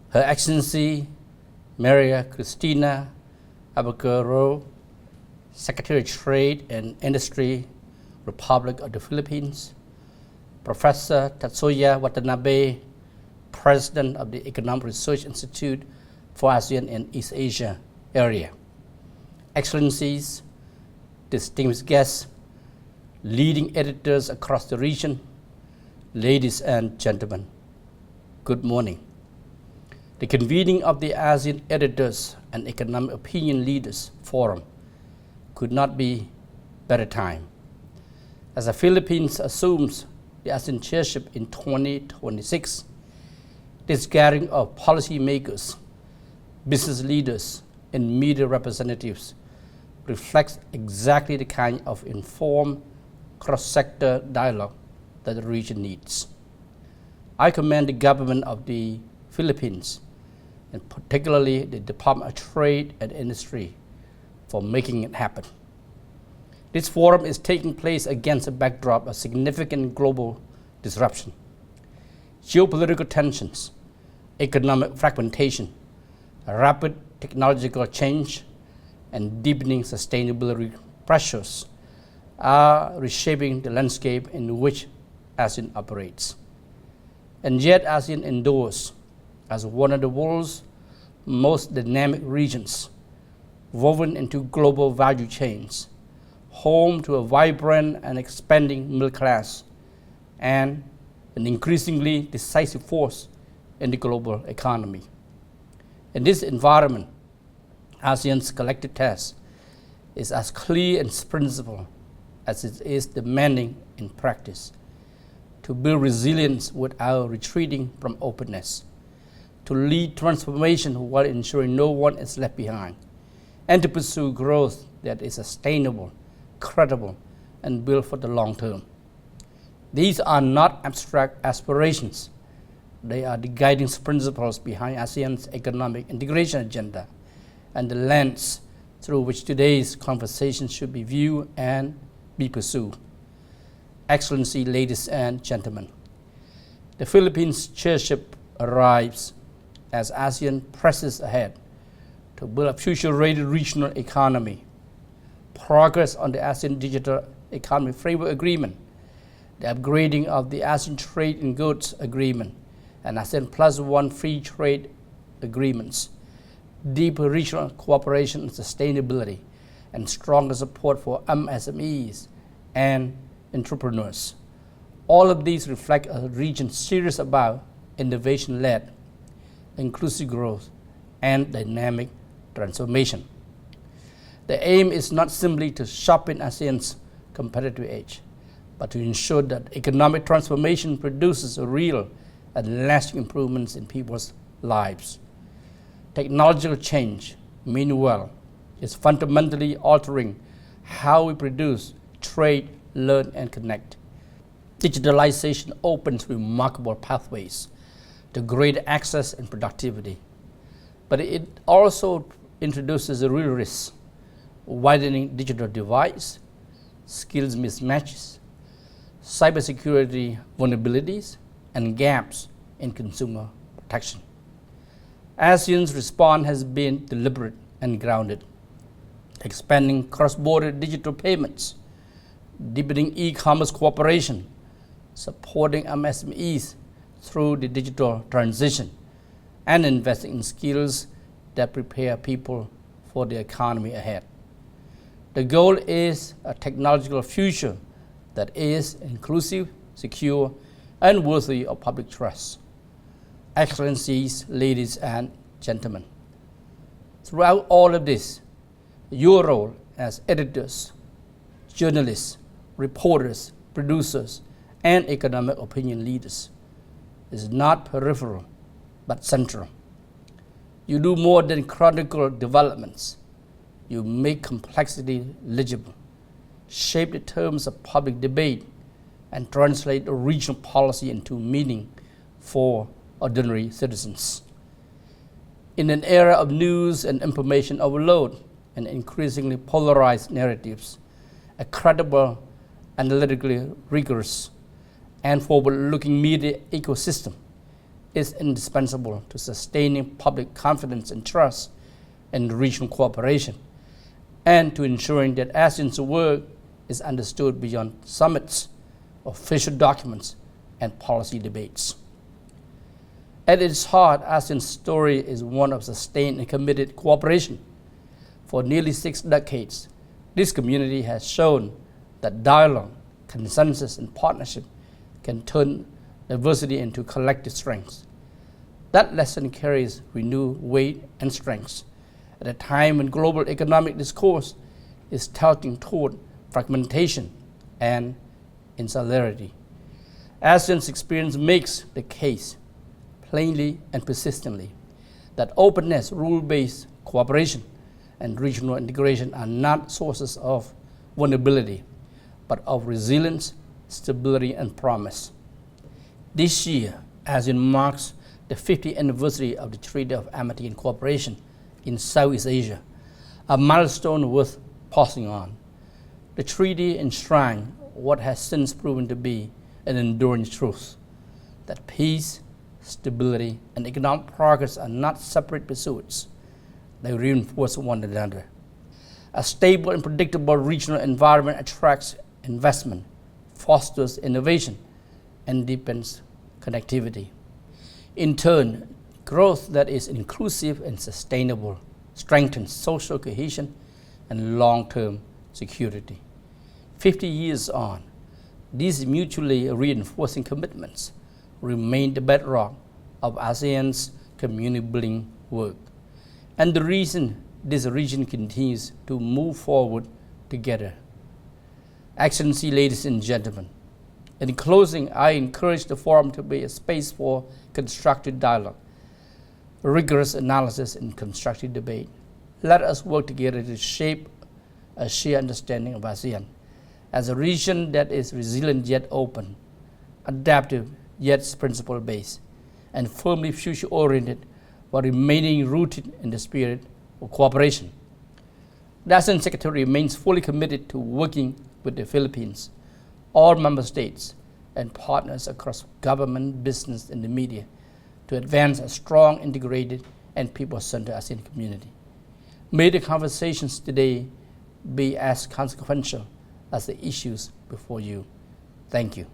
Her Excellency Maria Cristina Abagaro, Secretary of Trade and Industry, Republic of the Philippines, Professor Tatsuya Watanabe, President of the Economic Research Institute for ASEAN and East Asia area, Excellencies, distinguished guests, leading editors across the region, ladies and gentlemen, good morning. The convening of the ASEAN Editors and Economic Opinion Leaders Forum could not be better time. As the Philippines assumes the ASEAN chairship in 2026, this gathering of policymakers, business leaders, and media representatives reflects exactly the kind of informed cross-sector dialogue that the region needs. I commend the government of the Philippines, and particularly the Department of Trade and Industry, for making it happen. This forum is taking place against a backdrop of significant global disruption, geopolitical tensions, economic fragmentation, rapid technological change, and deepening sustainability pressures are reshaping the landscape in which ASEAN operates. And yet ASEAN endures as one of the world's most dynamic regions, woven into global value chains, home to a vibrant and expanding middle class, and an increasingly decisive force in the global economy. In this environment, ASEAN's collective task is as clear in principle as it is demanding in practice: to build resilience without retreating from openness, to lead transformation while ensuring no one is left behind, and to pursue growth that is sustainable, credible, and built for the long term. These are not abstract aspirations. They are the guiding principles behind ASEAN's economic integration agenda and the lens through which today's conversation should be viewed and be pursued. Excellency, ladies and gentlemen, the Philippines chairship arrives as ASEAN presses ahead to build a future-ready regional economy. Progress on the ASEAN Digital Economy Framework Agreement, the upgrading of the ASEAN Trade in Goods Agreement, and ASEAN Plus One Free Trade Agreements, deeper regional cooperation and sustainability, and stronger support for MSMEs and entrepreneurs. All of these reflect a region serious about innovation-led, inclusive growth, and dynamic transformation. The aim is not simply to sharpen ASEAN's competitive edge, but to ensure that economic transformation produces real and lasting improvements in people's lives. Technological change, meanwhile, is fundamentally altering how we produce, trade, learn, and connect. Digitalization opens remarkable pathways to greater access and productivity, but it also introduces a real risk: widening digital divides, skills mismatches, cybersecurity vulnerabilities, and gaps in consumer protection. ASEAN's response has been deliberate and grounded, expanding cross-border digital payments, deepening e-commerce cooperation, supporting MSMEs through the digital transition, and investing in skills that prepare people for the economy ahead. The goal is a technological future that is inclusive, secure, and worthy of public trust. Excellencies, ladies and gentlemen, throughout all of this, your role as editors, journalists, reporters, producers, and economic opinion leaders is not peripheral, but central. You do more than chronicle developments. You make complexity legible, shape the terms of public debate, and translate a regional policy into meaning for ordinary citizens. In an era of news and information overload and increasingly polarized narratives, a credible, analytically rigorous, and forward-looking media ecosystem is indispensable to sustaining public confidence and trust in regional cooperation, and to ensuring that ASEAN's work is understood beyond summits, official documents, and policy debates. At its heart, ASEAN's story is one of sustained and committed cooperation. For nearly 6 decades, this community has shown that dialogue, consensus, and partnership can turn diversity into collective strength. That lesson carries renewed weight and strength at a time when global economic discourse is tilting toward fragmentation and insularity. ASEAN's experience makes the case plainly and persistently that openness, rule-based cooperation, and regional integration are not sources of vulnerability, but of resilience, stability, and promise. This year, ASEAN marks the 50th anniversary of the Treaty of Amity and Cooperation in Southeast Asia, a milestone worth pausing on. The treaty enshrined what has since proven to be an enduring truth, that peace, stability, and economic progress are not separate pursuits. They reinforce one another. A stable and predictable regional environment attracts investment, fosters innovation, and deepens connectivity. In turn, growth that is inclusive and sustainable strengthens social cohesion and long-term security. 50 years on, these mutually reinforcing commitments remain the bedrock of ASEAN's community-building work, and the reason this region continues to move forward together. Excellency, ladies and gentlemen, in closing, I encourage the forum to be a space for constructive dialogue, rigorous analysis, and constructive debate. Let us work together to shape a shared understanding of ASEAN as a region that is resilient yet open, adaptive yet principle-based, and firmly future-oriented while remaining rooted in the spirit of cooperation. The ASEAN Secretariat remains fully committed to working with the Philippines, all member states, and partners across government, business, and the media to advance a strong, integrated, and people-centered ASEAN community. May the conversations today be as consequential as the issues before you. Thank you.